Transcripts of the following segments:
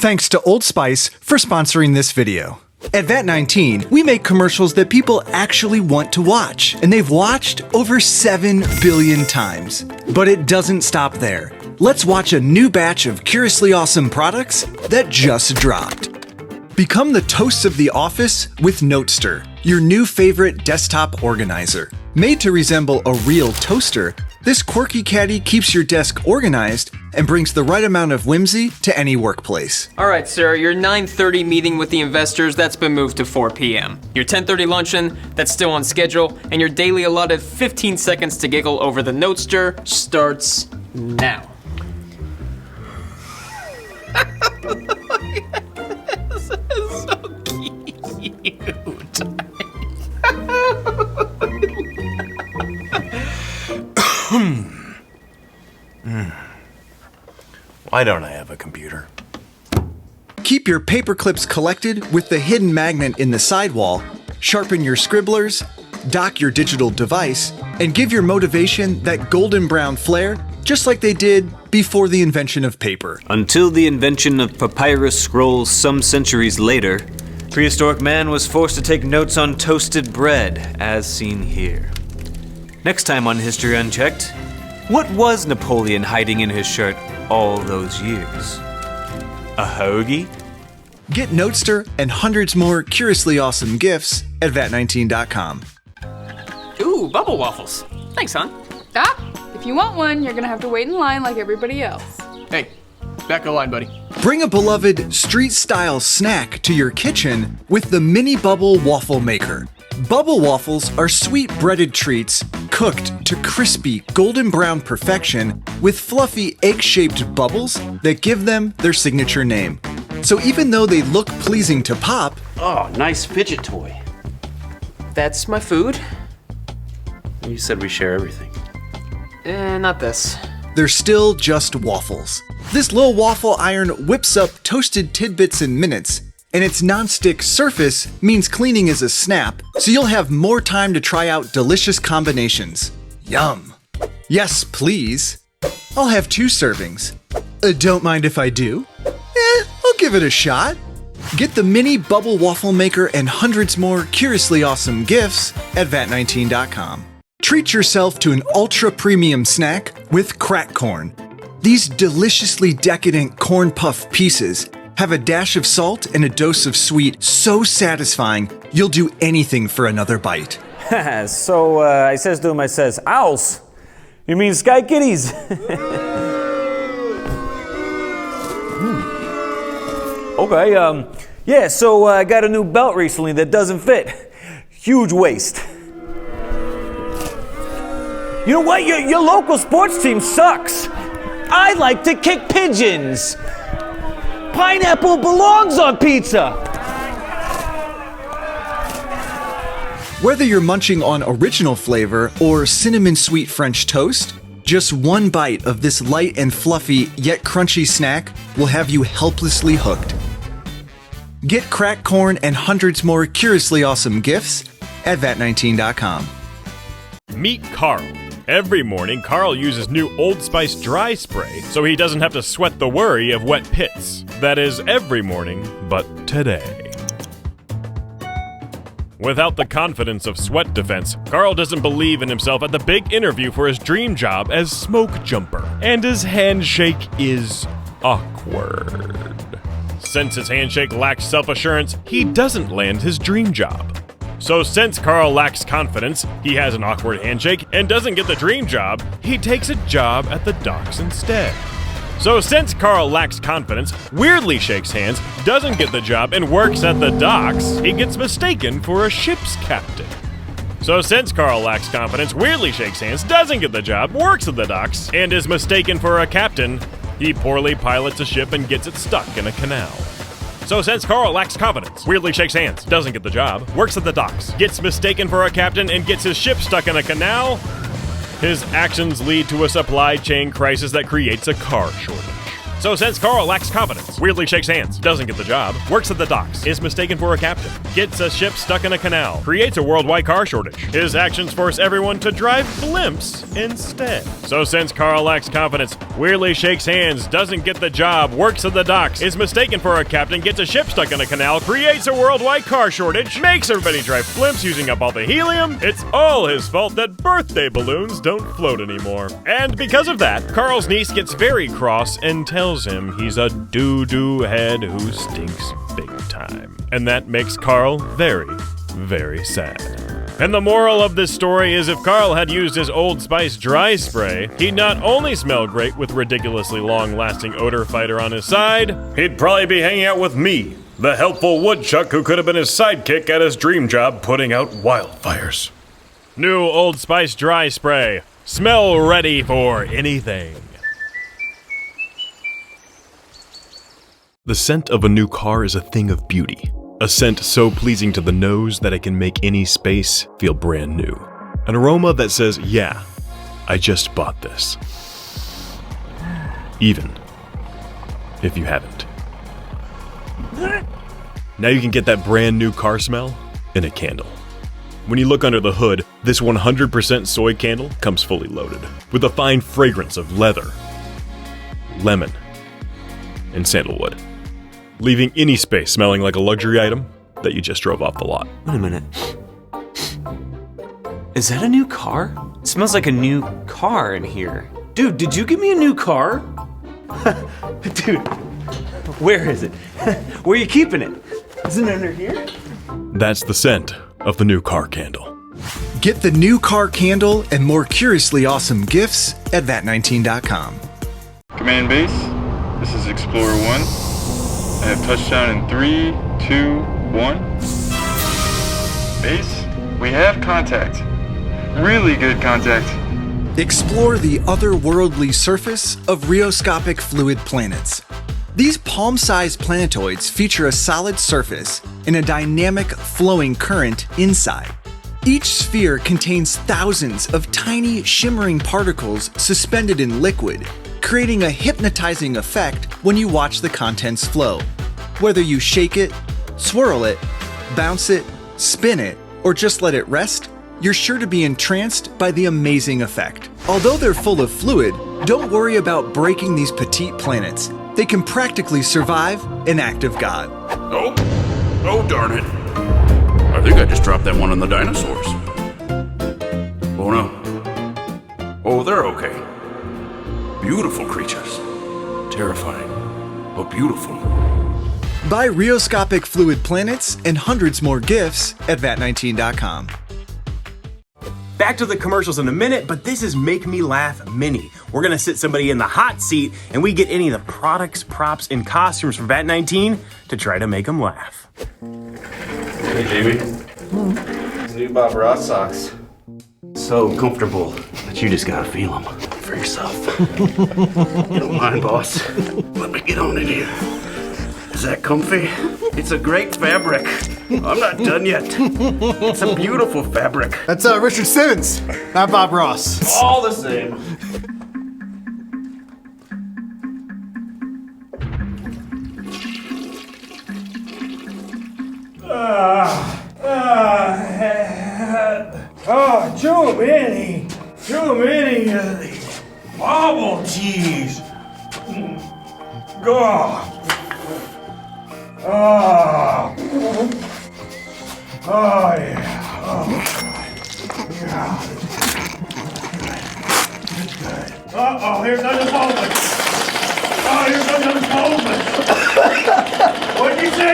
Thanks to Old Spice for sponsoring this video. At VAT19, we make commercials that people actually want to watch, and they've watched over 7 billion times. But it doesn't stop there. Let's watch a new batch of curiously awesome products that just dropped. Become the toasts of the office with Notester, your new favorite desktop organizer. Made to resemble a real toaster, this quirky caddy keeps your desk organized and brings the right amount of whimsy to any workplace. All right, sir, your 9:30 meeting with the investors, that's been moved to 4 p.m. Your 10:30 luncheon, that's still on schedule, and your daily allotted 15 seconds to giggle over the Notester starts now. This is so cute. Why don't I have a computer? Keep your paper clips collected with the hidden magnet in the sidewall, sharpen your scribblers, dock your digital device, and give your motivation that golden brown flair just like they did before the invention of paper. Until the invention of papyrus scrolls some centuries later, prehistoric man was forced to take notes on toasted bread, as seen here. Next time on History Unchecked, what was Napoleon hiding in his shirt all those years? A hoagie? Get Notester and hundreds more curiously awesome gifts at VAT19.com. Ooh, bubble waffles. Thanks, hon. If you want one, you're gonna have to wait in line like everybody else. Hey, back of the line, buddy. Bring a beloved street-style snack to your kitchen with the Mini Bubble Waffle Maker. Bubble waffles are sweet breaded treats cooked to crispy golden brown perfection with fluffy egg-shaped bubbles that give them their signature name. So even though they look pleasing to pop, Oh, nice fidget toy. That's my food. You said we share everything. Not this. they're still just waffles. This little waffle iron whips up toasted tidbits in minutes, and its non-stick surface means cleaning is a snap, so you'll have more time to try out delicious combinations. Yum. Yes, please. I'll have 2 servings. Don't mind if I do? I'll give it a shot. Get the mini bubble waffle maker and hundreds more curiously awesome gifts at VAT19.com. Treat yourself to an ultra premium snack with crack corn. These deliciously decadent corn puff pieces have a dash of salt and a dose of sweet so satisfying you'll do anything for another bite. So I says to him, owls? You mean sky kitties? Okay, yeah, so I got a new belt recently that doesn't fit. Huge waist. You know what? Your local sports team sucks. I like to kick pigeons. Pineapple belongs on pizza. Whether you're munching on original flavor or cinnamon sweet French toast, just one bite of this light and fluffy yet crunchy snack will have you helplessly hooked. Get crack corn and hundreds more curiously awesome gifts at VAT19.com. Meet Carl. Every morning, Carl uses new Old Spice dry spray so he doesn't have to sweat the worry of wet pits. That is every morning, but today. Without the confidence of sweat defense, Carl doesn't believe in himself at the big interview for his dream job as smoke jumper, and his handshake is awkward. Since his handshake lacks self-assurance, he doesn't land his dream job. So since Carl lacks confidence, he has an awkward handshake, and doesn't get the dream job, he takes a job at the docks instead. So since Carl lacks confidence, weirdly shakes hands, doesn't get the job, and works at the docks, he gets mistaken for a ship's captain. So since Carl lacks confidence, weirdly shakes hands, doesn't get the job, works at the docks, and is mistaken for a captain, he poorly pilots a ship and gets it stuck in a canal. So since Carl lacks confidence, weirdly shakes hands, doesn't get the job, works at the docks, gets mistaken for a captain, and gets his ship stuck in a canal, his actions lead to a supply chain crisis that creates a car shortage. So since Carl lacks confidence, weirdly shakes hands, doesn't get the job, works at the docks, is mistaken for a captain, gets a ship stuck in a canal, creates a worldwide car shortage. His actions force everyone to drive blimps instead. So since Carl lacks confidence, weirdly shakes hands, doesn't get the job, works at the docks, is mistaken for a captain, gets a ship stuck in a canal, creates a worldwide car shortage, makes everybody drive blimps using up all the helium, it's all his fault that birthday balloons don't float anymore. And because of that, Carl's niece gets very cross and tells him he's a doo-doo head who stinks big time. And that makes Carl very, very sad. And the moral of this story is if Carl had used his Old Spice dry spray, he'd not only smell great with ridiculously long-lasting odor fighter on his side, he'd probably be hanging out with me, the helpful woodchuck who could have been his sidekick at his dream job putting out wildfires. New Old Spice dry spray. Smell ready for anything. The scent of a new car is a thing of beauty. A scent so pleasing to the nose that it can make any space feel brand new. An aroma that says, yeah, I just bought this. Even if you haven't. Now you can get that brand new car smell in a candle. When you look under the hood, this 100% soy candle comes fully loaded, with a fine fragrance of leather, lemon, and sandalwood, leaving any space smelling like a luxury item that you just drove off the lot. Wait a minute. Is that a new car? It smells like a new car in here. Dude, did you give me a new car? Dude, where is it? Where are you keeping it? Isn't it under here? That's the scent of the new car candle. Get the new car candle and more curiously awesome gifts at vat19.com. Command base, this is Explorer 1. I have touchdown in 3, 2, 1. Base, we have contact. Really good contact. Explore the otherworldly surface of rheoscopic fluid planets. These palm-sized planetoids feature a solid surface and a dynamic flowing current inside. Each sphere contains thousands of tiny shimmering particles suspended in liquid, creating a hypnotizing effect when you watch the contents flow. Whether you shake it, swirl it, bounce it, spin it, or just let it rest, you're sure to be entranced by the amazing effect. Although they're full of fluid, don't worry about breaking these petite planets. They can practically survive an act of God. Oh, darn it. I think I just dropped that one on the dinosaurs. Oh no. Oh, they're okay. Beautiful creatures. Terrifying, but beautiful. Buy Rheoscopic fluid planets and hundreds more gifts at vat19.com. Back to the commercials in a minute, but this is Make Me Laugh Mini. We're gonna sit somebody in the hot seat and we get any of the products, props, and costumes from VAT19 to try to make them laugh. Hey, Jamie. New Bob Ross socks. So comfortable that you just gotta feel them for yourself. You don't mind, boss? Let me get on in here. Is that comfy? It's a great fabric. I'm not done yet. It's a beautiful fabric. That's Richard Simmons, not Bob Ross. All the same. Too many of these bubble teas. God. Oh yeah. Uh-oh, here's another moment. Oh, here's another moment. What'd you say?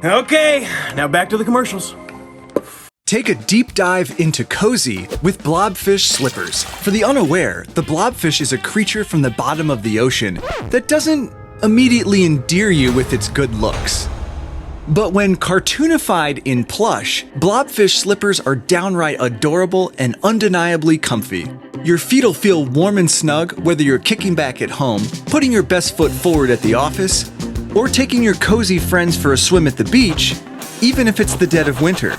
Okay, now back to the commercials. Take a deep dive into cozy with Blobfish Slippers. For the unaware, the blobfish is a creature from the bottom of the ocean that doesn't immediately endear you with its good looks. But when cartoonified in plush, Blobfish Slippers are downright adorable and undeniably comfy. Your feet'll feel warm and snug whether you're kicking back at home, putting your best foot forward at the office, or taking your cozy friends for a swim at the beach, even if it's the dead of winter.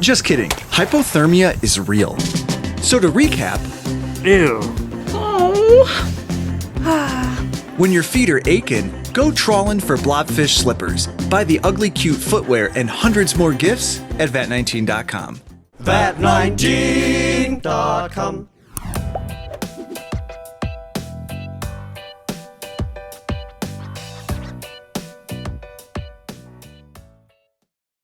Just kidding. Hypothermia is real. So to recap, Ew. when your feet are aching, go trawling for Blobfish Slippers. Buy the ugly cute footwear and hundreds more gifts at vat19.com. Vat19.com